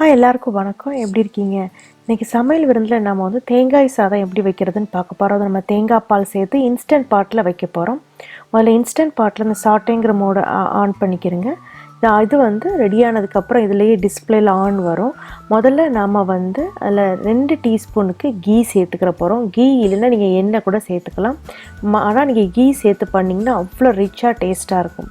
எல்லாருக்கும் வணக்கம். எப்படி இருக்கீங்க? இன்னைக்கு சமையல் விருந்தில் நம்ம வந்து தேங்காய் சாதம் எப்படி வைக்கிறதுன்னு பார்க்க போகிறோம். அது நம்ம தேங்காய் பால் சேர்த்து இன்ஸ்டன்ட் பாட்டில் வைக்க போகிறோம். முதல்ல இன்ஸ்டன்ட் பாட்டில் இந்த சாட்டேங்கிற மோடை ஆன் பண்ணிக்கிறேங்க. இது வந்து ரெடியானதுக்கப்புறம் இதுலேயே டிஸ்பிளேல ஆன் வரும். முதல்ல நம்ம வந்து அதில் 2 டீஸ்பூனுக்கு கீ சேர்த்துக்கிற போகிறோம். கீ இல்லைன்னா நீங்கள் எண்ணெய் கூட சேர்த்துக்கலாம். ஆனால் நீங்கள் கீ சேர்த்து பண்ணிங்கன்னா அவ்வளோ ரிச்சாக டேஸ்ட்டாக இருக்கும்.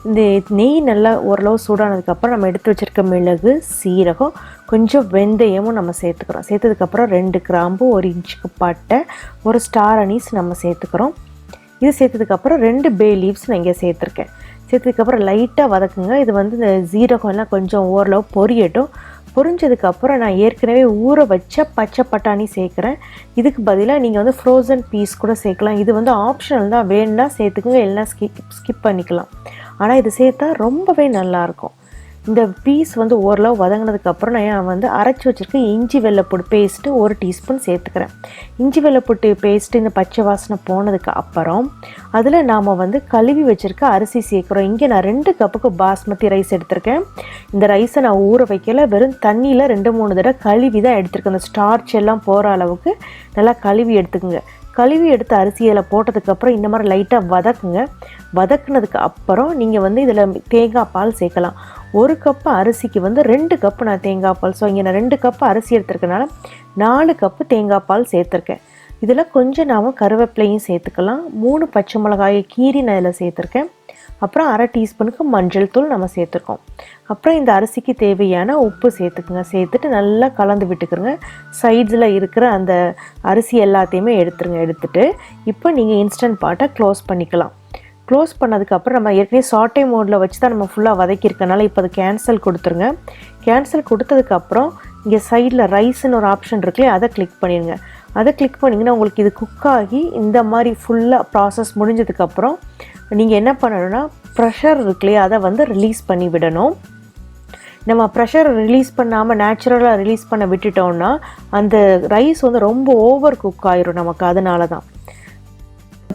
இந்த நெய் நல்லா ஓரளவு சூடானதுக்கப்புறம் நம்ம எடுத்து வச்சுருக்க மிளகு, சீரகம், கொஞ்சம் வெந்தயமும் நம்ம சேர்த்துக்கிறோம். சேர்த்ததுக்கப்புறம் 2 கிராம்பு, 1 இன்ச்சுக்கு பட்டை, 1 ஸ்டார் அனீஸ் நம்ம சேர்த்துக்கிறோம். இது சேர்த்ததுக்கப்புறம் 2 பே லீவ்ஸ் நான் இங்கே சேர்த்துருக்கேன். சேர்த்ததுக்கப்புறம் லைட்டாக வதக்குங்க. இது வந்து இந்த ஜீரகம் எல்லாம் கொஞ்சம் ஓரளவு பொரியட்டும். பொரிஞ்சதுக்கப்புறம் நான் ஏற்கனவே ஊற வச்ச பச்சை பட்டாணி சேர்க்குறேன். இதுக்கு பதிலாக நீங்கள் வந்து ஃப்ரோசன் பீஸ் கூட சேர்க்கலாம். இது வந்து ஆப்ஷனல் தான், வேணுன்னா சேர்த்துக்குங்க, இல்லைனா ஸ்கிப் பண்ணிக்கலாம். ஆனால் இது சேர்த்தா ரொம்பவே நல்லாயிருக்கும். இந்த பீஸ் வந்து ஓரளவு வதங்கினதுக்கப்புறம் நான் வந்து அரைச்சி வச்சுருக்க இஞ்சி வெள்ளைப்பூடு பேஸ்ட்டு 1 டீஸ்பூன் சேர்த்துக்கிறேன். இஞ்சி வெள்ளைப்பூட்டு பேஸ்ட்டு இந்த பச்சை வாசனை போனதுக்கு அப்புறம் அதில் நாம் வந்து கழுவி வச்சுருக்க அரிசி சேர்க்குறோம். இங்கே நான் 2 கப்புக்கு பாஸ்மதி ரைஸ் எடுத்திருக்கேன். இந்த ரைஸை நான் ஊற வைக்கல, வெறும் தண்ணியில் 2-3 தடவை கழுவி தான் எடுத்துருக்கேன். அந்த ஸ்டார்ச் எல்லாம் போகிற அளவுக்கு நல்லா கழுவி எடுத்துக்குங்க. கழுவி எடுத்த அரிசியில் போட்டதுக்கப்புறம் இந்த மாதிரி லைட்டாக வதக்குங்க. வதக்குனதுக்கு அப்புறம் நீங்கள் வந்து இதில் தேங்காய் பால் சேர்க்கலாம். 1 கப்பு அரிசிக்கு வந்து 2 கப்பு நான் தேங்காய் பால். ஸோ இங்கே நான் 2 கப்பு அரிசி எடுத்துருக்கனால 4 கப்பு தேங்காய் பால் சேர்த்துருக்கேன். இதில் கொஞ்சம் நாம் கருவேப்பிலையும் சேர்த்துக்கலாம். 3 பச்சை மிளகாயை கீரி நான் இதில் சேர்த்துருக்கேன். அப்புறம் 1/2 டீஸ்பூனுக்கு மஞ்சள் தூள் நம்ம சேர்த்துருக்கோம். அப்புறம் இந்த அரிசிக்கு தேவையான உப்பு சேர்த்துக்குங்க. சேர்த்துட்டு நல்லா கலந்து விட்டுக்கிறங்க. சைட்ஸில் இருக்கிற அந்த அரிசி எல்லாத்தையுமே எடுத்துட்டு இப்போ நீங்கள் இன்ஸ்டன்ட் பாட்டை க்ளோஸ் பண்ணிக்கலாம். க்ளோஸ் பண்ணதுக்கப்புறம் நம்ம ஏற்கனவே சாட்டே மோடில் வச்சு தான் நம்ம ஃபுல்லாக வதக்கியிருக்கனால இப்போ அது கேன்சல் கொடுத்துருங்க. கேன்சல் கொடுத்ததுக்கப்புறம் இங்கே சைடில் ரைஸ்ன்னு ஒரு ஆப்ஷன் இருக்குல்லையே, அதை கிளிக் பண்ணிடுங்க. அதை கிளிக் பண்ணிங்கன்னா உங்களுக்கு இது குக்காகி இந்த மாதிரி ஃபுல்லாக ப்ராசஸ் முடிஞ்சதுக்கப்புறம் நீங்கள் என்ன பண்ணணும்னா ப்ரெஷர் இருக்குல்லையே, அதை வந்து ரிலீஸ் பண்ணி விடணும். நம்ம ப்ரெஷர் ரிலீஸ் பண்ணாமல் நேச்சுரலாக ரிலீஸ் பண்ண விட்டுட்டோம்னா அந்த ரைஸ் வந்து ரொம்ப ஓவர் குக் ஆயிரும் நமக்கு. அதனால தான்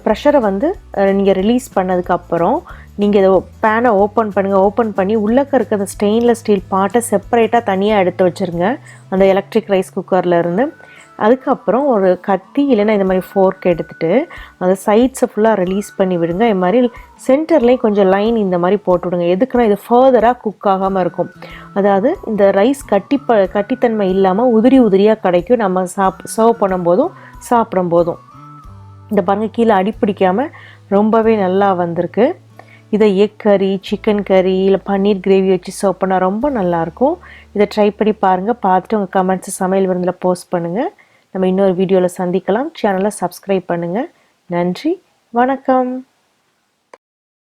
ப்ரெஷரை வந்து நீங்கள் ரிலீஸ் பண்ணதுக்கப்புறம் நீங்கள் இதை பேனை ஓப்பன் பண்ணுங்கள். ஓப்பன் பண்ணி உள்ளக்க இருக்க அந்த ஸ்டெயின்லெஸ் ஸ்டீல் பாட்டை செப்பரேட்டாக தனியாக எடுத்து வச்சுருங்க அந்த எலக்ட்ரிக் ரைஸ் குக்கர்லேருந்து. அதுக்கப்புறம் ஒரு கத்தி இல்லைன்னா இந்த மாதிரி ஃபோர்க் எடுத்துகிட்டு அந்த சைட்ஸை ஃபுல்லாக ரிலீஸ் பண்ணி விடுங்க. இது மாதிரி சென்டர்லேயும் கொஞ்சம் லைன் இந்த மாதிரி போட்டு விடுங்க. எதுக்குன்னா இது ஃபர்தராக குக் ஆகாமல் இருக்கும். அதாவது இந்த ரைஸ் கட்டித்தன்மை இல்லாமல் உதிரியாக கிடைக்கும் நம்ம சர்வ் பண்ணும்போதும் சாப்பிடும் போதும். இந்த பாருங்கள், கீழே அடிப்பிடிக்காமல் ரொம்பவே நல்லா வந்திருக்கு. இதை எக் கறி, சிக்கன் கறி இல்லை பன்னீர் கிரேவி வச்சு சர்வ் பண்ணால் ரொம்ப நல்லாயிருக்கும். இதை ட்ரை பண்ணி பாருங்கள். பார்த்துட்டு உங்கள் கமெண்ட்ஸை சமையல் விருந்தில் போஸ்ட் பண்ணுங்கள். நம்ம இன்னொரு வீடியோவில் சந்திக்கலாம். சேனலை சப்ஸ்கிரைப் பண்ணுங்கள். நன்றி, வணக்கம்.